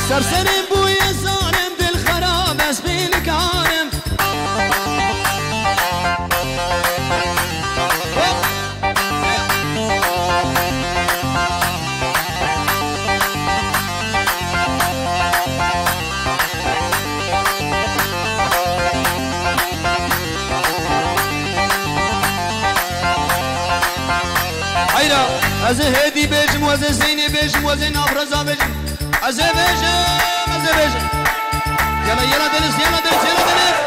سرسرم بوی ظالم دل خراب از بیلکارم از هدی بجم و از زینی بجم و از نافرزا بجم از بجم یلا یلا دلس یلا دلس یلا دلس